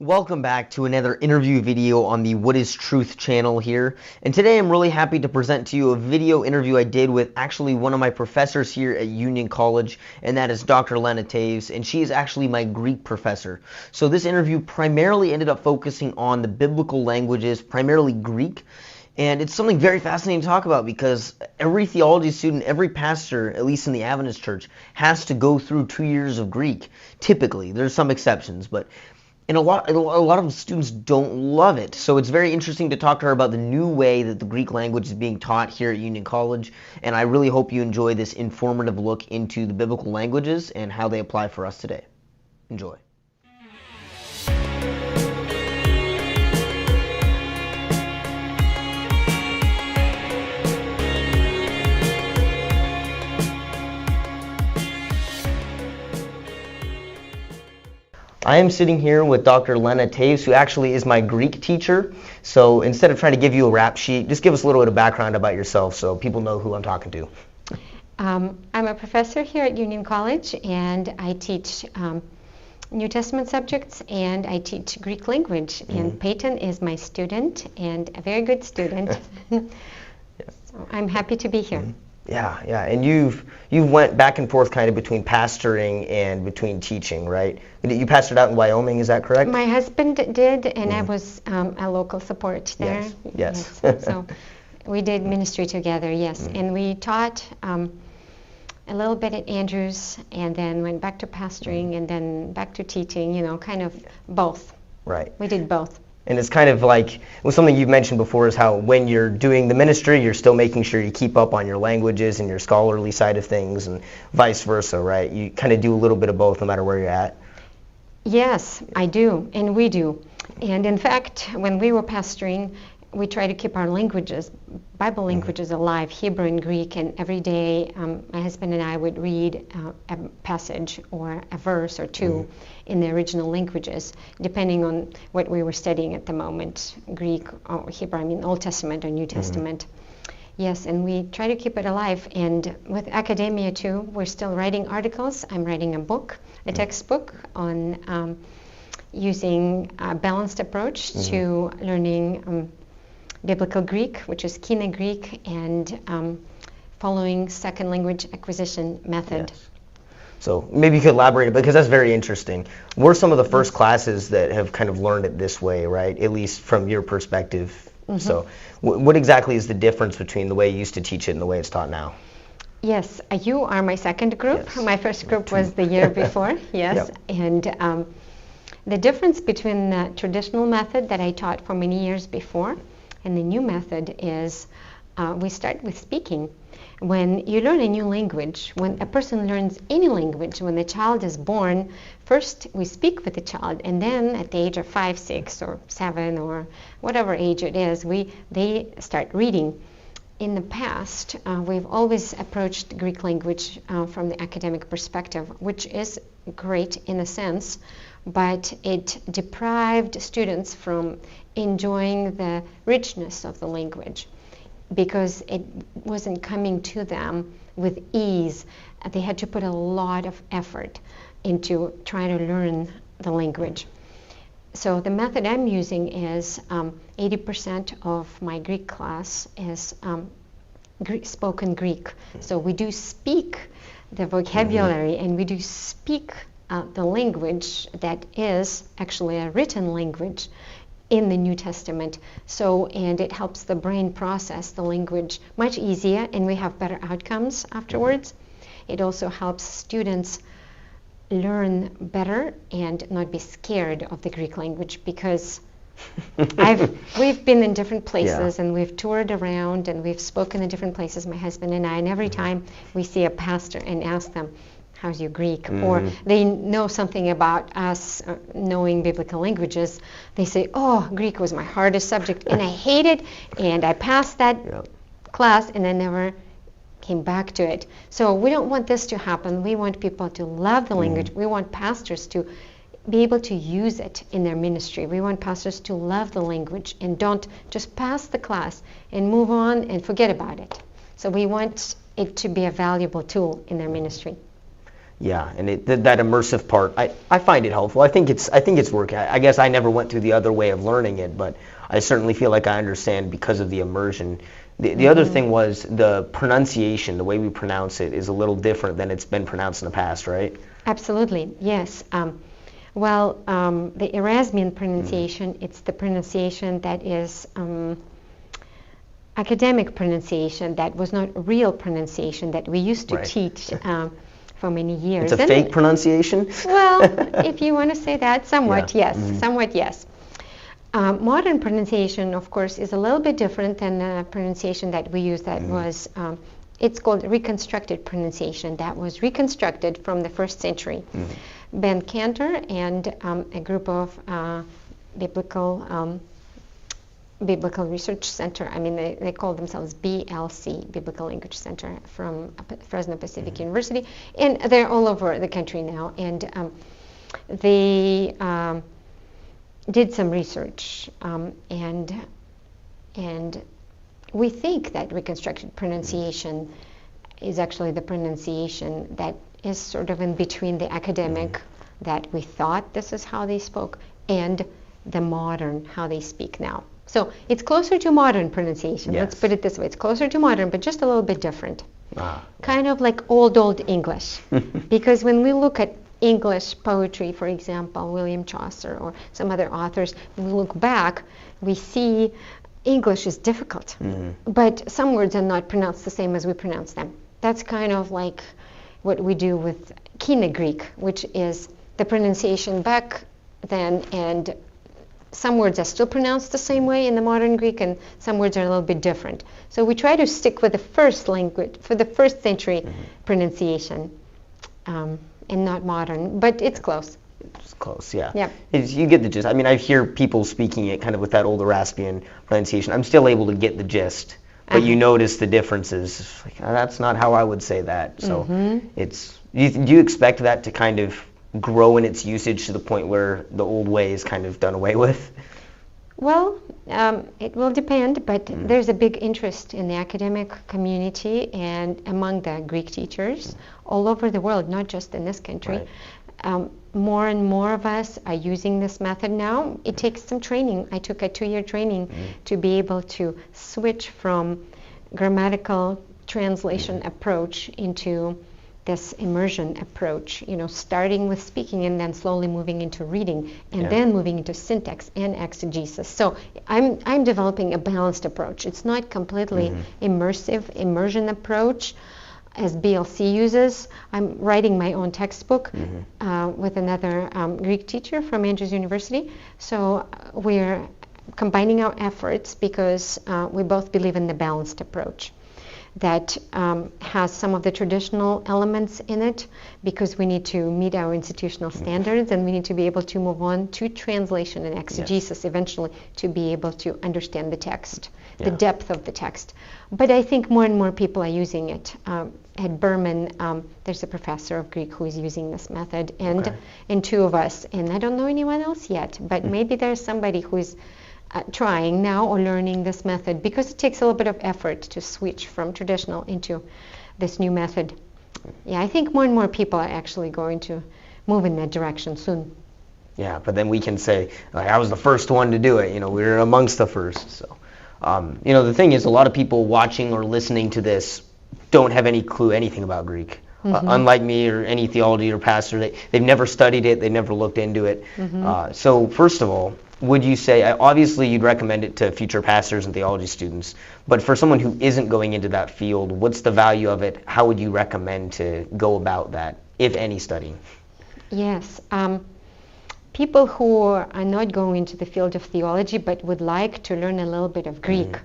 Welcome back to another interview video on the What is Truth channel here. And today I'm really happy to present to you a video interview I did with actually one of my professors here at Union College, and that is Dr. Lena Toews, and she is actually my Greek professor. So this interview primarily ended up focusing on the biblical languages, primarily Greek. And it's something very fascinating to talk about because every theology student, every pastor, at least in the Adventist church, has to go through 2 years of Greek. Typically, there's some exceptions, but a lot of students don't love it. So it's very interesting to talk to her about the new way that the Greek language is being taught here at Union College. And I really hope you enjoy this informative look into the biblical languages and how they apply for us today. Enjoy. I am sitting here with Dr. Lena Toews, who actually is my Greek teacher. So instead of trying to give you a rap sheet, just give us a little bit of background about yourself so people know who I'm talking to. I'm a professor here at Union College, and I teach New Testament subjects, and I teach Greek language. And Payton is my student, and a very good student. So I'm happy to be here. Yeah, and you've went back and forth kind of between pastoring and between teaching, right? You pastored out in Wyoming, is that correct? My husband did, and I was a local support there. Yes. So we did ministry together, yes. And we taught a little bit at Andrews, and then went back to pastoring, and then back to teaching, kind of both. Right. We did both. And it's kind of like, something you've mentioned before is how when you're doing the ministry, you're still making sure you keep up on your languages and your scholarly side of things, and vice versa, right? You kind of do a little bit of both no matter where you're at. Yes, I do, and we do. And in fact, when we were pastoring, we try to keep our languages, Bible languages alive, Hebrew and Greek, and every day my husband and I would read a passage or a verse or two in the original languages, depending on what we were studying at the moment, Greek or Hebrew, Old Testament or New Testament. Yes, and we try to keep it alive. And with academia too, we're still writing articles. I'm writing a book, a textbook on using a balanced approach to learning Biblical Greek, which is Kina Greek, and following second language acquisition method. Yes. So maybe you could elaborate, because that's very interesting. We're some of the first classes that have kind of learned it this way, right? At least from your perspective. So what exactly is the difference between the way you used to teach it and the way it's taught now? Yes, you are my second group. Yes. My first group was the year before, yes. And the difference between the traditional method that I taught for many years before and the new method is we start with speaking. When you learn a new language, when a person learns any language, when the child is born, first we speak with the child, and then at the age of 5, 6, or 7, or whatever age it is, they start reading. In the past, we've always approached Greek language from the academic perspective, which is great in a sense, but it deprived students from enjoying the richness of the language because it wasn't coming to them with ease. They had to put a lot of effort into trying to learn the language. So the method I'm using is 80% of my Greek class is spoken Greek. So we do speak the vocabulary and we do speak the language that is actually a written language in the New Testament. And it helps the brain process the language much easier, and we have better outcomes afterwards. It also helps students learn better and not be scared of the Greek language, because we've been in different places and we've toured around and we've spoken in different places, my husband and I, and every time we see a pastor and ask them, how's your Greek? Or they know something about us knowing biblical languages, they say, oh, Greek was my hardest subject and I hate it, and I passed that class and I never came back to it. So we don't want this to happen. We want people to love the language. We want pastors to be able to use it in their ministry. We want pastors to love the language and don't just pass the class and move on and forget about it. So we want it to be a valuable tool in their ministry. Yeah, and that immersive part, I find it helpful. I think it's working. I guess I never went through the other way of learning it, but I certainly feel like I understand because of the immersion. The other thing was the pronunciation, the way we pronounce it is a little different than it's been pronounced in the past, right? Absolutely, yes. The Erasmian pronunciation, it's the pronunciation that is academic pronunciation, that was not real pronunciation that we used to teach for many years. It's a fake pronunciation? Well, if you want to say that, somewhat, yes. Somewhat, yes. Modern pronunciation, of course, is a little bit different than the pronunciation that we use that was, it's called reconstructed pronunciation. That was reconstructed from the 1st century. Ben Cantor and a group of Biblical Research Center, they call themselves BLC, Biblical Language Center, from Fresno Pacific University, and they're all over the country now, and they did some research, and we think that reconstructed pronunciation is actually the pronunciation that is sort of in between the academic, that we thought this is how they spoke, and the modern, how they speak now. So it's closer to modern pronunciation. Let's put it this way. It's closer to modern, but just a little bit different. Kind of like old English. Because when we look at English poetry, for example, William Chaucer or some other authors, when we look back, we see English is difficult. But some words are not pronounced the same as we pronounce them. That's kind of like what we do with Kina Greek, which is the pronunciation back then, and some words are still pronounced the same way in the modern Greek, and some words are a little bit different. So we try to stick with the first language, for the 1st century pronunciation, and not modern, but it's close. It's close, yeah. You get the gist. I hear people speaking it kind of with that old Eraspian pronunciation. I'm still able to get the gist, but you notice the differences. It's like, that's not how I would say that. So do you expect that to kind of grow in its usage to the point where the old way is kind of done away with? Well, it will depend, but there's a big interest in the academic community and among the Greek teachers all over the world, not just in this country. More and more of us are using this method now. It takes some training. I took a 2-year training to be able to switch from grammatical translation approach into this immersion approach, starting with speaking and then slowly moving into reading and then moving into syntax and exegesis. So I'm developing a balanced approach. It's not completely immersion approach as BLC uses. I'm writing my own textbook with another Greek teacher from Andrews University. So we're combining our efforts because we both believe in the balanced approach that has some of the traditional elements in it, because we need to meet our institutional standards, and we need to be able to move on to translation and exegesis eventually to be able to understand the text, the depth of the text. But I think more and more people are using it. At Berman, there's a professor of Greek who is using this method, and 2 of us, and I don't know anyone else yet, but maybe there's somebody who's trying now or learning this method, because it takes a little bit of effort to switch from traditional into this new method. I think more and more people are actually going to move in that direction soon. Yeah, but then we can say, like, I was the first one to do it. We were amongst the first. So, the thing is, a lot of people watching or listening to this don't have any clue anything about Greek. Unlike me or any theology or pastor, they've never studied it, they've never looked into it. So first of all, would you say, obviously you'd recommend it to future pastors and theology students, but for someone who isn't going into that field, what's the value of it? How would you recommend to go about that, if any, studying? Yes. People who are not going into the field of theology but would like to learn a little bit of Greek,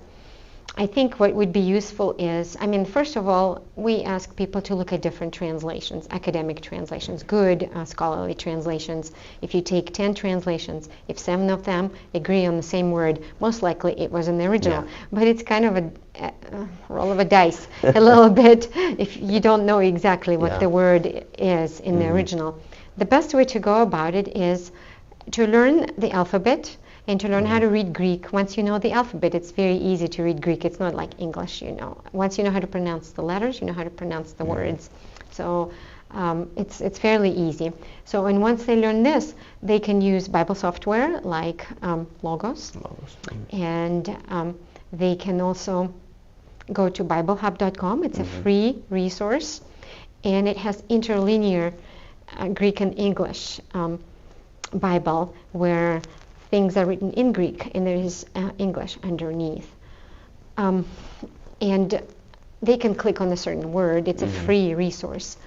I think what would be useful is, first of all, we ask people to look at different translations, academic translations, good scholarly translations. If you take 10 translations, if 7 of them agree on the same word, most likely it was in the original. But it's kind of a roll of a dice, a little bit, if you don't know exactly what the word is in the original. The best way to go about it is to learn the alphabet and to learn how to read Greek. Once you know the alphabet, it's very easy to read Greek. It's not like English, Once you know how to pronounce the letters, you know how to pronounce the words. So It's fairly easy. So, and once they learn this, they can use Bible software like Logos. And they can also go to BibleHub.com. It's a free resource, and it has interlinear Greek and English Bible where things are written in Greek and there is English underneath. And they can click on a certain word. It's a free resource.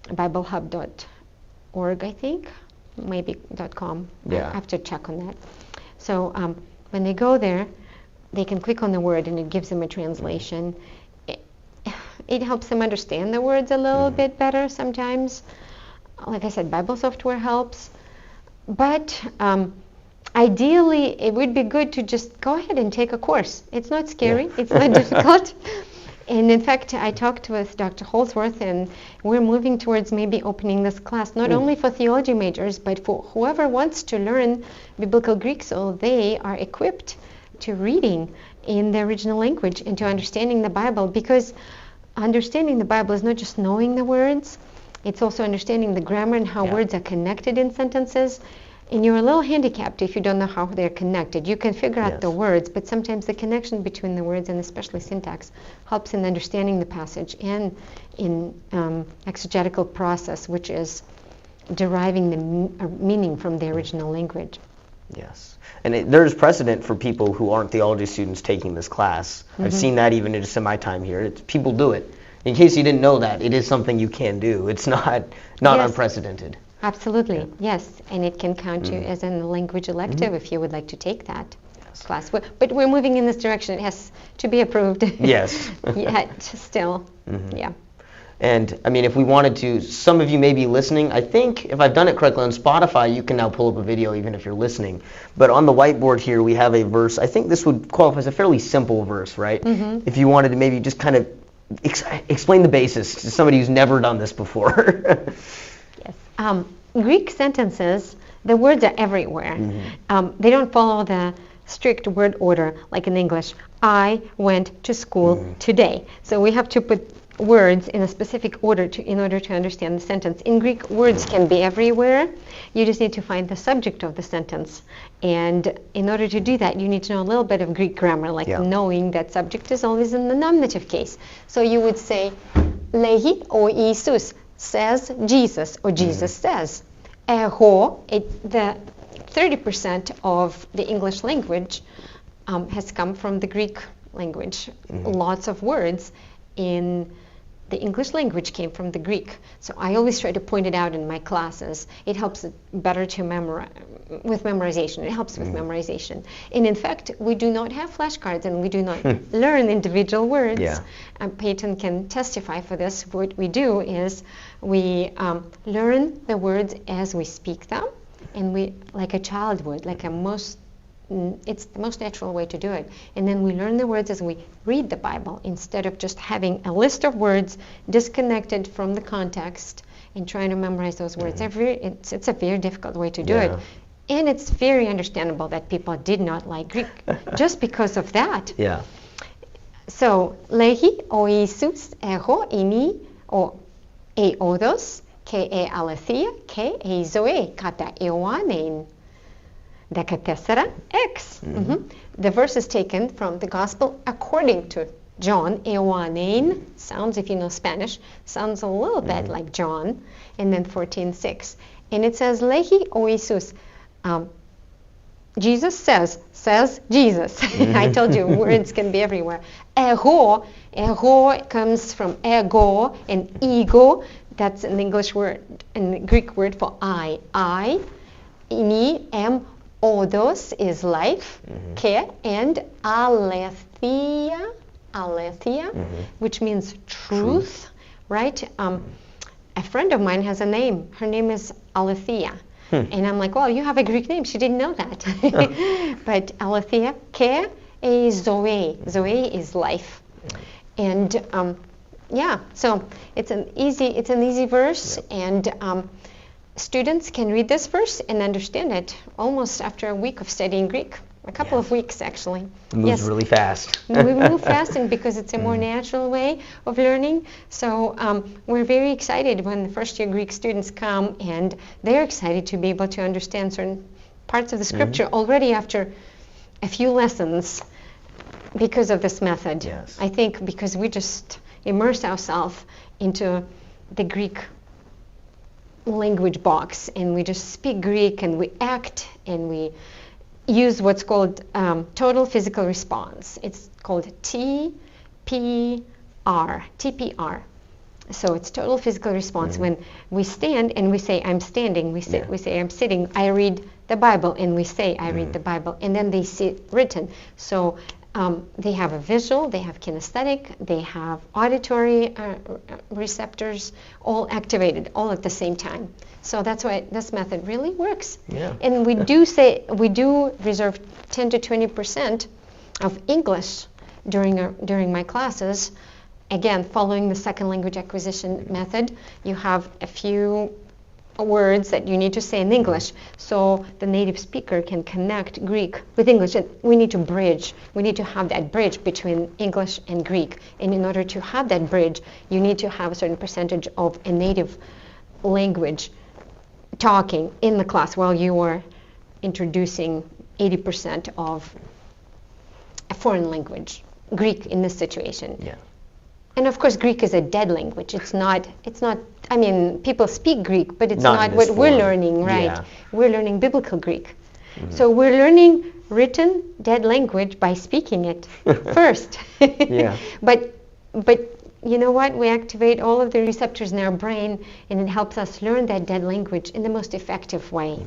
BibleHub.org, I think, maybe .com. Yeah. I have to check on that. So when they go there, they can click on the word and it gives them a translation. It helps them understand the words a little bit better sometimes. Like I said, Bible software helps. But ideally, it would be good to just go ahead and take a course. It's not scary. Yeah. It's not difficult. And in fact, I talked with Dr. Holsworth, and we're moving towards maybe opening this class, not only for theology majors, but for whoever wants to learn Biblical Greek so they are equipped to reading in the original language and to understanding the Bible. Because understanding the Bible is not just knowing the words, it's also understanding the grammar and how words are connected in sentences. And you're a little handicapped if you don't know how they're connected. You can figure out the words, but sometimes the connection between the words and especially syntax helps in understanding the passage and in exegetical process, which is deriving the meaning from the original language. Yes. And there's precedent for people who aren't theology students taking this class. I've seen that even just in my time here. People do it. In case you didn't know that, it is something you can do. It's not unprecedented. Absolutely, yes, and it can count you as a language elective if you would like to take that class. But we're moving in this direction. It has to be approved. Yes. Yet still, yeah. And I mean, if we wanted to, some of you may be listening. I think if I've done it correctly on Spotify, you can now pull up a video even if you're listening. But on the whiteboard here, we have a verse. I think this would qualify as a fairly simple verse, right? If you wanted to maybe just kind of explain the basis to somebody who's never done this before. Greek sentences, the words are everywhere. They don't follow the strict word order like in English. I went to school today. So we have to put words in a specific order in order to understand the sentence. In Greek, words can be everywhere. You just need to find the subject of the sentence. And in order to do that, you need to know a little bit of Greek grammar, like knowing that subject is always in the nominative case. So you would say, Lehi o Iisus, says Jesus, or Jesus says. Eho, the 30% of the English language has come from the Greek language. Lots of words in the English language came from the Greek. So I always try to point it out in my classes. It helps it better to memorize with memorization. It helps with memorization. And in fact, we do not have flashcards and we do not learn individual words. Payton can testify for this. What we do is we learn the words as we speak them, and we, like a child would, it's the most natural way to do it. And then we learn the words as we read the Bible instead of just having a list of words disconnected from the context and trying to memorize those words. It's a very difficult way to do it. And it's very understandable that people did not like Greek just because of that. So, lehi o Iisus echo ini o eodos ke e aletheia ke e zoe kata eoanein. X. The verse is taken from the Gospel according to John. Eoanein sounds, if you know Spanish, sounds a little bit like John. And then 14:6. And it says, Lehi o Iisus. Jesus says Jesus. I told you, words can be everywhere. Ego comes from ego and ego. That's an English word, and Greek word for I. Ini, am, odos is life, ke, and aletheia, which means truth, right? A friend of mine has a name. Her name is Aletheia. And I'm like, well, you have a Greek name. She didn't know that. But Aletheia, ke, e zoe. Zoe is life. And so it's an easy verse, and students can read this verse and understand it almost after a week of studying Greek. a couple of weeks actually. It moves really fast. We move fast, and because it's a more natural way of learning. So we're very excited when the first-year Greek students come, and they're excited to be able to understand certain parts of the scripture already after a few lessons because of this method. Yes. I think because we just immerse ourselves into the Greek language box, and we just speak Greek, and we act, and we use what's called total physical response. It's called TPR. So it's total physical response. When we stand and we say, I'm standing, we say, I'm sitting, I read the Bible, and we say, I read the Bible, and then they see it written. So they have a visual, they have kinesthetic, they have auditory receptors, all activated, all at the same time. So that's why this method really works. Yeah. And we do reserve 10 to 20% of English during my classes. Again, following the second language acquisition method, you have a few words that you need to say in English, so the native speaker can connect Greek with English. And we need to bridge. We need to have that bridge between English and Greek. And in order to have that bridge, you need to have a certain percentage of a native language talking in the class while you are introducing 80% of a foreign language, Greek in this situation. Yeah. And of course, Greek is a dead language. It's not, I mean, people speak Greek, but it's not what we're learning, right? Yeah. We're learning biblical Greek. So we're learning written dead language by speaking it first. Yeah. But you know what? We activate all of the receptors in our brain, and it helps us learn that dead language in the most effective way.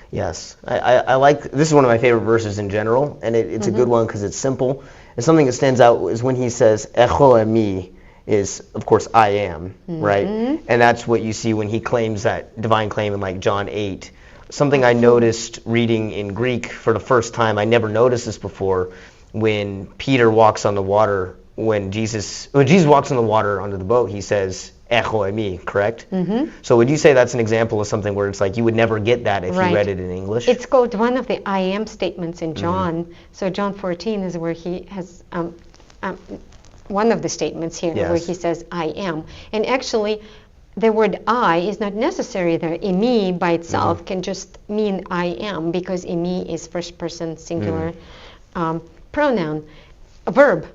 Yes. I like, this is one of my favorite verses in general, and it's a good one because it's simple. And something that stands out is when he says, Echo emi, is, of course, I am, right? And that's what you see when he claims that divine claim in like John 8. Something I noticed reading in Greek for the first time, I never noticed this before, when Peter walks on the water, when Jesus walks on the water onto the boat, he says, Echo emi, correct? So would you say that's an example of something where it's like you would never get that if you read it in English? It's called one of the I am statements in John. So John 14 is where he has one of the statements here where he says I am. And actually, the word I is not necessary there. Emi by itself can just mean I am, because emi is first person singular pronoun, a verb,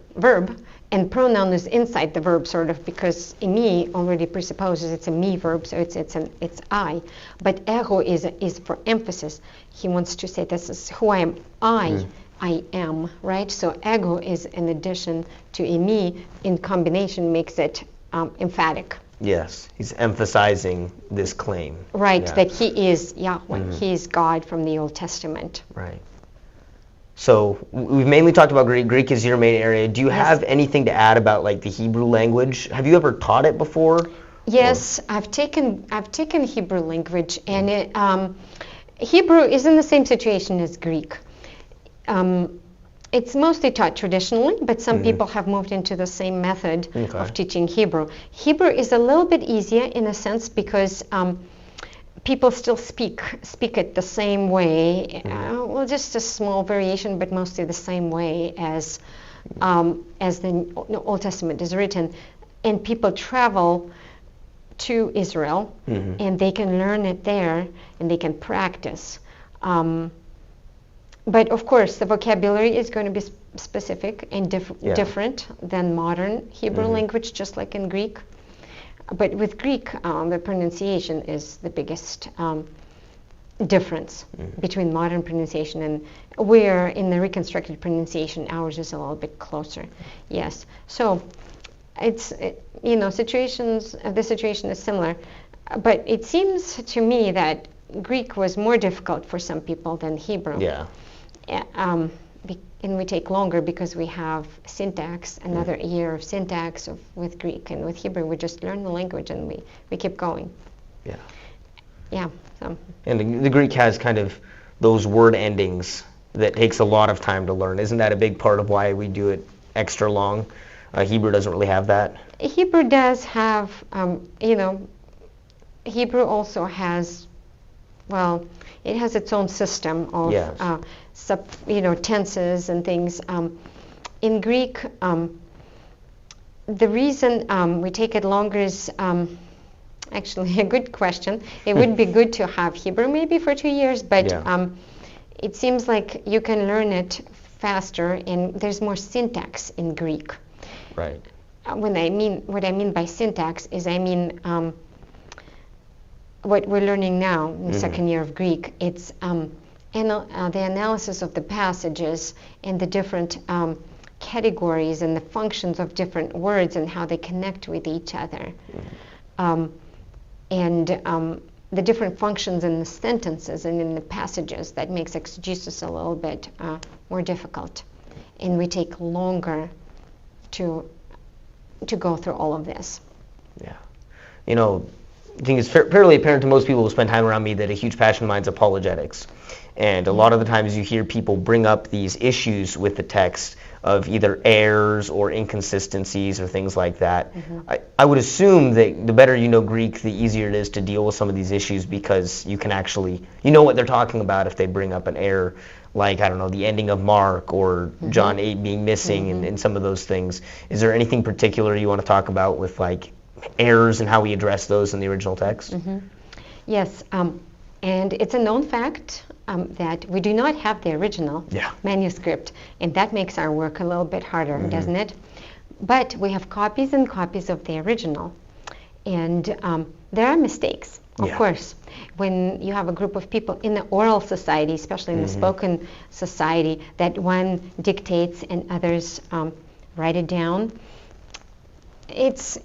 and pronoun is inside the verb sort of, because emi already presupposes it's a me verb, so it's I. But ego is for emphasis. He wants to say this is who I am. I am, right? So ego is an addition to emi, in combination makes it emphatic. Yes, he's emphasizing this claim. Right, that he is Yahweh, he is God from the Old Testament. Right. So we've mainly talked about Greek. Greek is your main area. Do you have anything to add about like the Hebrew language? Have you ever taught it before? Yes, I've taken Hebrew language, and Hebrew is in the same situation as Greek. It's mostly taught traditionally, but some people have moved into the same method of teaching Hebrew. Hebrew is a little bit easier in a sense because people still speak it the same way. Well, just a small variation, but mostly the same way as the Old Testament is written. And people travel to Israel, and they can learn it there, and they can practice. But of course, the vocabulary is going to be specific and different than modern Hebrew language, just like in Greek. But with Greek, the pronunciation is the biggest difference between modern pronunciation and where in the reconstructed pronunciation, ours is a little bit closer. Yes. So the situation is similar. But it seems to me that Greek was more difficult for some people than Hebrew. Yeah. And we take longer because we have syntax, another year of syntax with Greek. And with Hebrew, we just learn the language and we keep going. Yeah. Yeah. So. And the Greek has kind of those word endings that takes a lot of time to learn. Isn't that a big part of why we do it extra long? Hebrew doesn't really have that. Hebrew does have, Hebrew also has well, it has its own system of Yes. tenses and things. In Greek, the reason we take it longer is actually a good question. It would be good to have Hebrew maybe for 2 years, but it seems like you can learn it faster, and there's more syntax in Greek. Right. What I mean by syntax is what we're learning now in the second year of Greek. It's the analysis of the passages and the different categories and the functions of different words and how they connect with each other. The different functions in the sentences and in the passages that makes exegesis a little bit more difficult. And we take longer to go through all of this. Yeah. I think it's fairly apparent to most people who spend time around me that a huge passion of mine is apologetics. And a lot of the times you hear people bring up these issues with the text of either errors or inconsistencies or things like that. I would assume that the better you know Greek, the easier it is to deal with some of these issues, because you can actually, what they're talking about if they bring up an error, like, I don't know, the ending of Mark or John 8 being missing and some of those things. Is there anything particular you want to talk about with, like, errors and how we address those in the original text? Yes, and it's a known fact that we do not have the original manuscript, and that makes our work a little bit harder, doesn't it? But we have copies and copies of the original, and there are mistakes, of course. When you have a group of people in the oral society, especially in the spoken society, that one dictates and others write it down, it's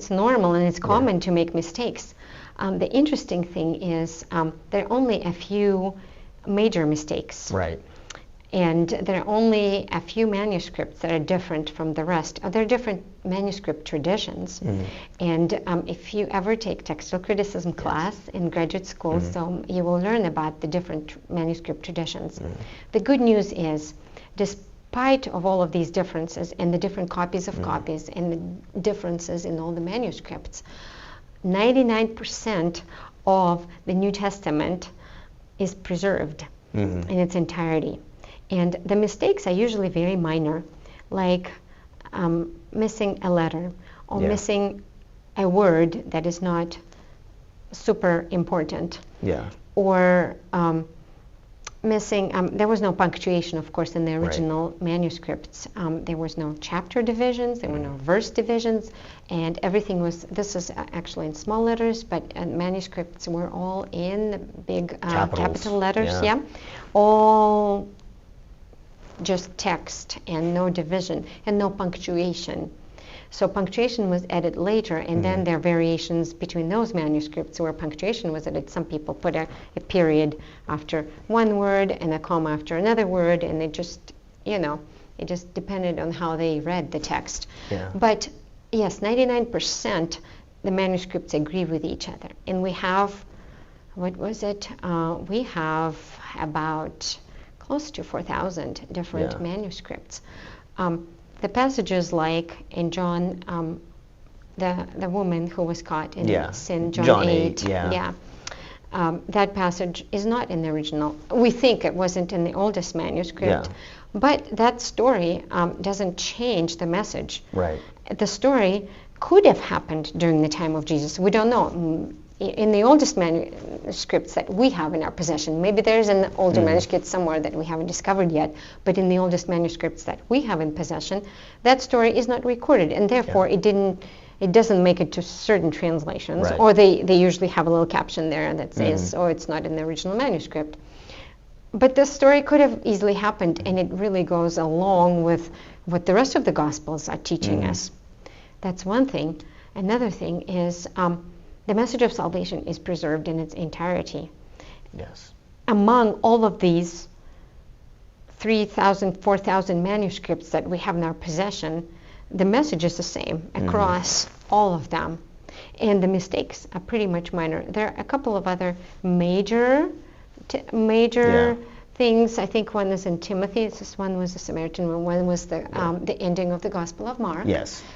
normal and it's common to make mistakes. The interesting thing is there are only a few major mistakes. Right. And there are only a few manuscripts that are different from the rest. There are different manuscript traditions. And if you ever take textual criticism class in graduate school, so you will learn about the different manuscript traditions. The good news is, despite of all of these differences and the different copies of copies and the differences in all the manuscripts, 99% of the New Testament is preserved in its entirety. And the mistakes are usually very minor, like missing a letter or missing a word that is not super important. Or missing, there was no punctuation, of course, in the original manuscripts. There was no chapter divisions, there were no verse divisions, and everything was, this is actually in small letters, but manuscripts were all in the big capital letters, all just text and no division and no punctuation. So punctuation was added later, and then there are variations between those manuscripts where punctuation was added. Some people put a period after one word and a comma after another word, and it just, it just depended on how they read the text. But yes, 99% the manuscripts agree with each other. And we have, we have about close to 4,000 different manuscripts. The passages like in John, the woman who was caught in sin, John 8, that passage is not in the original. We think it wasn't in the oldest manuscript, but that story doesn't change the message. The story could have happened during the time of Jesus. We don't know. In the oldest manuscripts that we have in our possession, maybe there's an older manuscript somewhere that we haven't discovered yet, but in the oldest manuscripts that we have in possession, that story is not recorded, and therefore it doesn't make it to certain translations, or they usually have a little caption there that says, oh, it's not in the original manuscript. But this story could have easily happened, and it really goes along with what the rest of the Gospels are teaching us. That's one thing. Another thing is the message of salvation is preserved in its entirety. Among all of these 3,000, 4,000 manuscripts that we have in our possession, the message is the same across all of them. And the mistakes are pretty much minor. There are a couple of other major things. I think one is in Timothy. This one was the Samaritan one was the ending of the Gospel of Mark.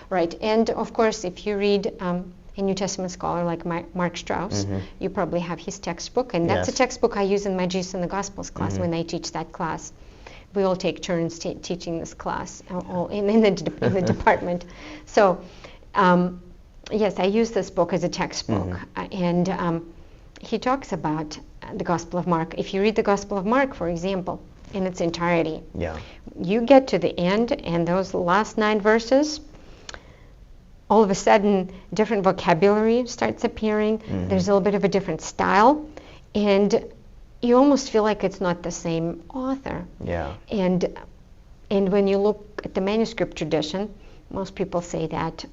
Right. And of course, if you read a New Testament scholar like Mark Strauss, you probably have his textbook, and that's Yes. a textbook I use in my Jesus and the Gospels class when I teach that class. We all take turns teaching this class all in the department. So, yes, I use this book as a textbook, and he talks about the Gospel of Mark. If you read the Gospel of Mark, for example, in its entirety, you get to the end, and those last 9 verses, all of a sudden, different vocabulary starts appearing. There's a little bit of a different style, and you almost feel like it's not the same author. And when you look at the manuscript tradition, most people say that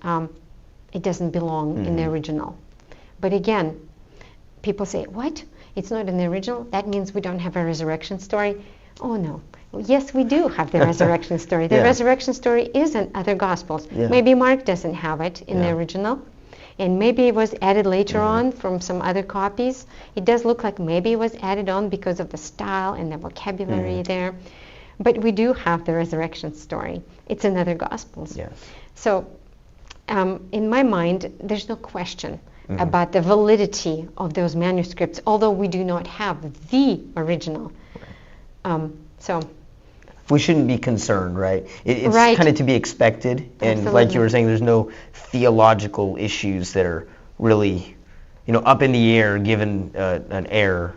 it doesn't belong in the original. But again, people say, what? It's not in the original? That means we don't have a resurrection story? Oh, no. Yes, we do have the resurrection story. The resurrection story is in other Gospels. Maybe Mark doesn't have it in the original, and maybe it was added later on from some other copies. It does look like maybe it was added on because of the style and the vocabulary there. But we do have the resurrection story. It's in other Gospels. So in my mind, there's no question about the validity of those manuscripts, although we do not have the original. So we shouldn't be concerned, right? It's kind of to be expected, and like you were saying, there's no theological issues that are really, up in the air given an error.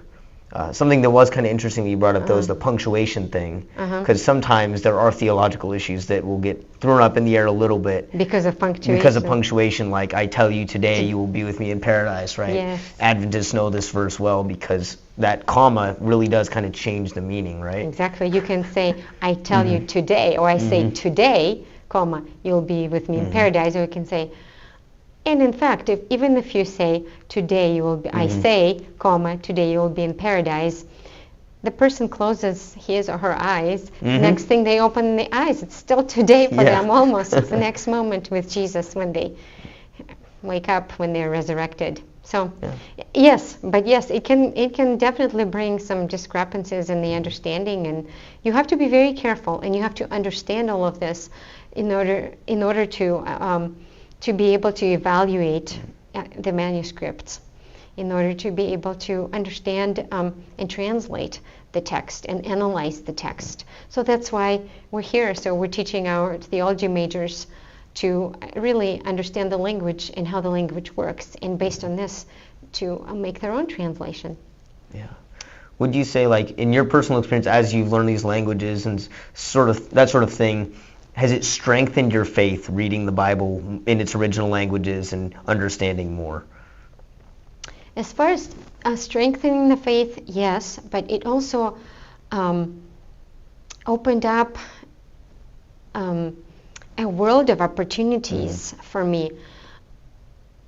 Something that was kind of interesting that you brought up, though, is the punctuation thing, because sometimes there are theological issues that will get thrown up in the air a little bit because of punctuation. Like, I tell you today, you will be with me in paradise, right? Yes. Adventists know this verse well because that comma really does kind of change the meaning, right? Exactly. You can say, I tell you today, or I say today, comma, you'll be with me in paradise, or you can say, and in fact, even if you say, today you will be, I say, comma, today you will be in paradise, the person closes his or her eyes. Next thing they open the eyes, it's still today for them almost. It's the next moment with Jesus when they wake up, when they're resurrected. So, yes, it can definitely bring some discrepancies in the understanding, and you have to be very careful, and you have to understand all of this in order to be able to evaluate the manuscripts, in order to be able to understand and translate the text and analyze the text. So that's why we're here. So we're teaching our theology majors to really understand the language and how the language works, and based on this, to make their own translation. Would you say, like, in your personal experience, as you've learned these languages and that sort of thing, has it strengthened your faith reading the Bible in its original languages and understanding more? As far as strengthening the faith, yes, but it also opened up a world of opportunities for me.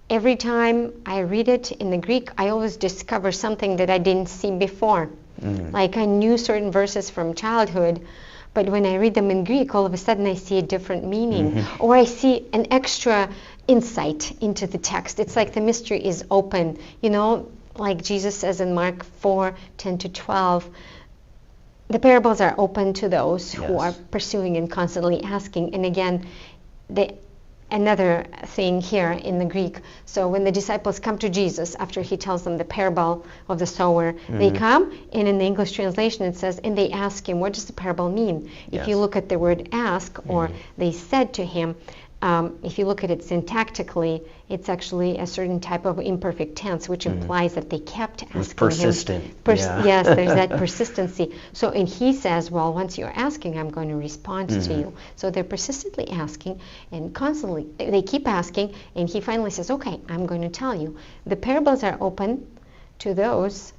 Every time I read it in the Greek, I always discover something that I didn't see before. Like I knew certain verses from childhood, but when I read them in Greek, all of a sudden I see a different meaning, or I see an extra insight into the text. It's like the mystery is open, like Jesus says in Mark 4:10-12. The parables are open to those who are pursuing and constantly asking. And again, another thing here in the Greek. So when the disciples come to Jesus after he tells them the parable of the sower, they come, and in the English translation it says, and they ask him, what does the parable mean? If you look at the word ask, or they said to him, if you look at it syntactically, it's actually a certain type of imperfect tense, which implies that they kept asking it's persistent. him. Yes, there's that persistency. So, and he says, well, once you're asking, I'm going to respond to you. So they're persistently asking, and constantly, they keep asking, and he finally says, okay, I'm going to tell you. The parables are open to those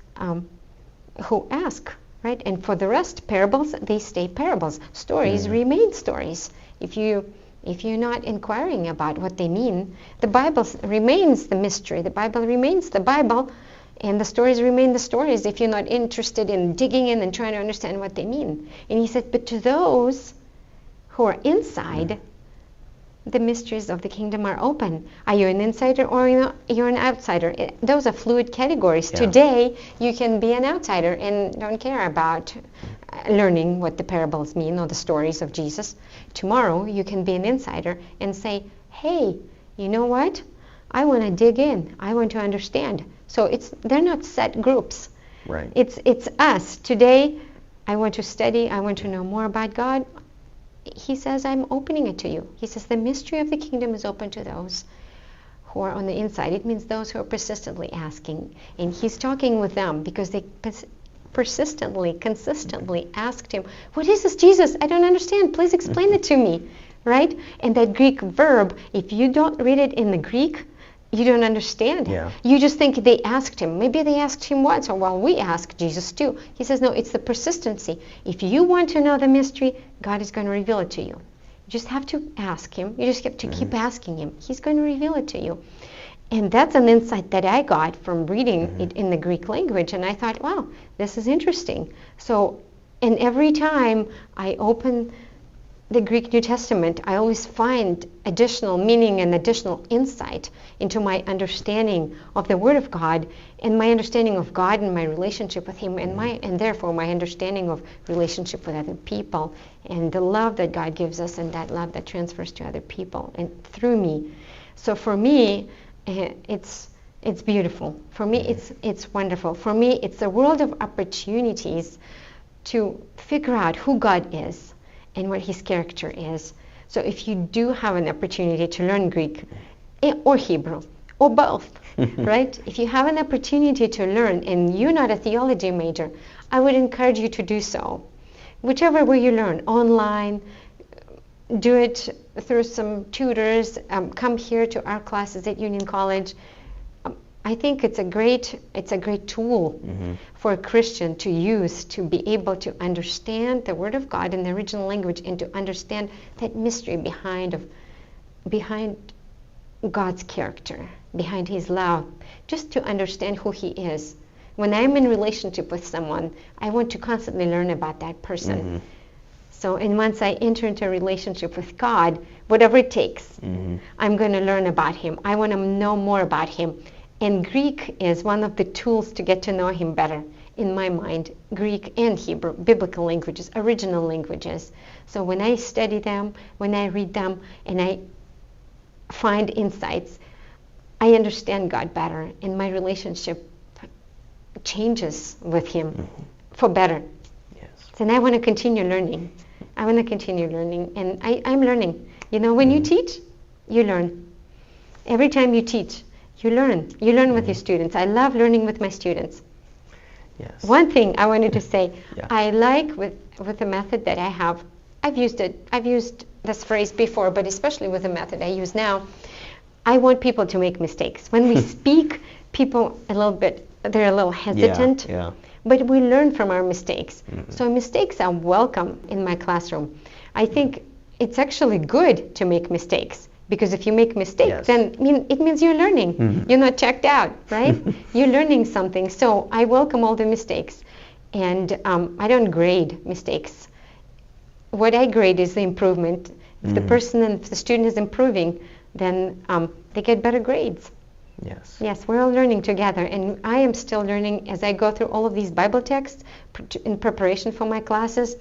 who ask, right? And for the rest, parables, they stay parables. Stories remain stories. If you're not inquiring about what they mean, the Bible remains the mystery. The Bible remains the Bible, and the stories remain the stories if you're not interested in digging in and trying to understand what they mean. And he said, but to those who are inside, the mysteries of the kingdom are open. Are you an insider or you're an outsider? Those are fluid categories. Today, you can be an outsider and don't care about learning what the parables mean or the stories of Jesus. Tomorrow, you can be an insider and say, hey, you know what? I want to dig in. I want to understand. So they're not set groups. Right. It's us. Today, I want to study. I want to know more about God. He says, I'm opening it to you. He says, the mystery of the kingdom is open to those who are on the inside. It means those who are persistently asking. And he's talking with them because they persistently, consistently asked him, what is this, Jesus? I don't understand. Please explain it to me. Right? And that Greek verb, if you don't read it in the Greek, you don't understand. Yeah. You just think they asked him. Maybe they asked him once, or well, we asked Jesus too. He says, no, it's the persistency. If you want to know the mystery, God is going to reveal it to you. You just have to ask him. You just have to keep asking him. He's going to reveal it to you. And that's an insight that I got from reading it in the Greek language. And I thought, wow, this is interesting. So, and every time I open the Greek New Testament, I always find additional meaning and additional insight into my understanding of the Word of God and my understanding of God and my relationship with Him and therefore my understanding of relationship with other people and the love that God gives us and that love that transfers to other people and through me. So for me, it's beautiful. For me, it's wonderful. For me, it's a world of opportunities to figure out who God is and what His character is. So if you do have an opportunity to learn Greek or Hebrew or both, right? If you have an opportunity to learn and you're not a theology major, I would encourage you to do so. Whichever way you learn, online, do it through some tutors, come here to our classes at Union College. I think it's a great tool for a Christian to use to be able to understand the Word of God in the original language and to understand that mystery behind God's character, behind His love, just to understand who He is. When I'm in relationship with someone, I want to constantly learn about that person. So, and once I enter into a relationship with God, whatever it takes, I'm going to learn about Him. I want to know more about Him. And Greek is one of the tools to get to know Him better, in my mind. Greek and Hebrew, biblical languages, original languages. So when I study them, when I read them, and I find insights, I understand God better, and my relationship changes with Him for better. Yes. And I want to continue learning. And I'm learning. You know, when you teach, you learn. Every time you teach, you learn. You learn with your students. I love learning with my students. Yes. One thing I wanted to say, I like with the method that I have, I've used this phrase before, but especially with the method I use now, I want people to make mistakes. When we speak, people they're a little hesitant, but we learn from our mistakes. So mistakes are welcome in my classroom. I think it's actually good to make mistakes. Because if you make mistakes, then it means you're learning. You're not checked out, right? You're learning something. So I welcome all the mistakes. And I don't grade mistakes. What I grade is the improvement. If the person and if the student is improving, then they get better grades. Yes, we're all learning together. And I am still learning as I go through all of these Bible texts in preparation for my classes.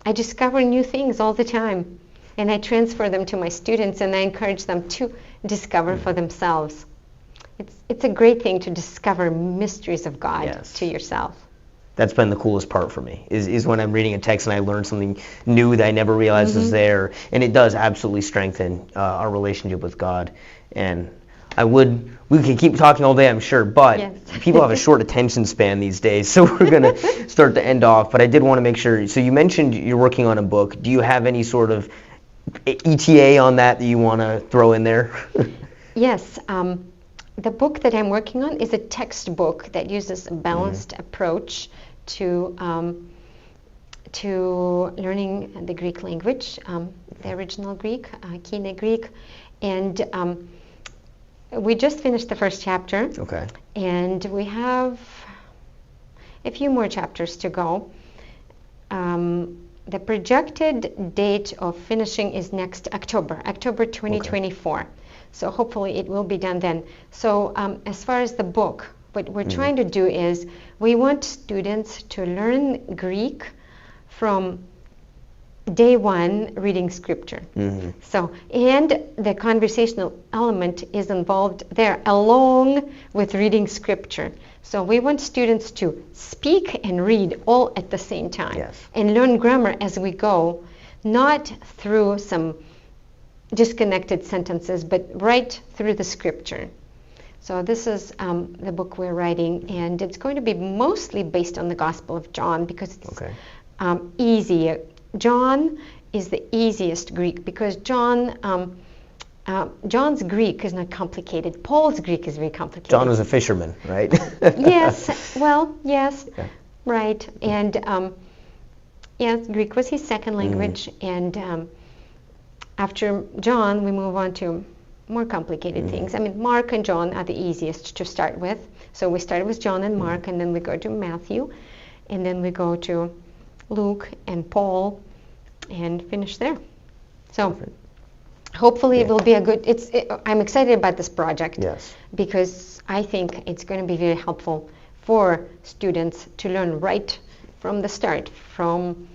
I discover new things all the time. And I transfer them to my students, and I encourage them to discover for themselves. It's a great thing to discover mysteries of God to yourself. That's been the coolest part for me, is when I'm reading a text and I learn something new that I never realized was there. And it does absolutely strengthen our relationship with God. And we can keep talking all day, I'm sure, but people have a short attention span these days, so we're going to start to end off. But I did want to make sure, so you mentioned you're working on a book. Do you have any sort of ETA on that you want to throw in there? Yes. The book that I'm working on is a textbook that uses a balanced approach to learning the Greek language, the original Greek, Koine Greek. And we just finished the first chapter. Okay. And we have a few more chapters to go. The projected date of finishing is next October 2024. Okay. So hopefully it will be done then. So as far as the book, what we're trying to do is we want students to learn Greek from day one reading scripture. So, and the conversational element is involved there along with reading scripture. So we want students to speak and read all at the same time, and learn grammar as we go, not through some disconnected sentences, but right through the scripture. So this is the book we're writing, and it's going to be mostly based on the Gospel of John because it's easy. John is the easiest Greek because John's Greek is not complicated. Paul's Greek is very complicated. John was a fisherman, right? Yes, well, yes, right. And yes, Greek was his second language, and after John, we move on to more complicated things. I mean, Mark and John are the easiest to start with. So we started with John and Mark, and then we go to Matthew, and then we go to Luke and Paul, and finish there. So hopefully it will be a good, I'm excited about this project because I think it's going to be very helpful for students to learn right from the start, from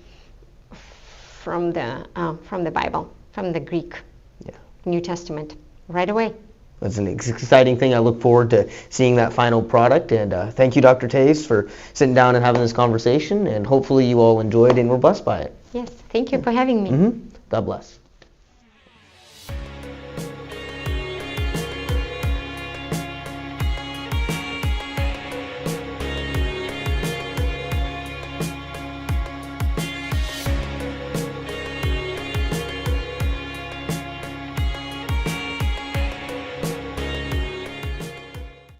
the Bible, from the Greek New Testament, right away. That's an exciting thing. I look forward to seeing that final product. And thank you, Dr. Toews, for sitting down and having this conversation. And hopefully you all enjoyed and were blessed by it. Yes, thank you for having me. God bless.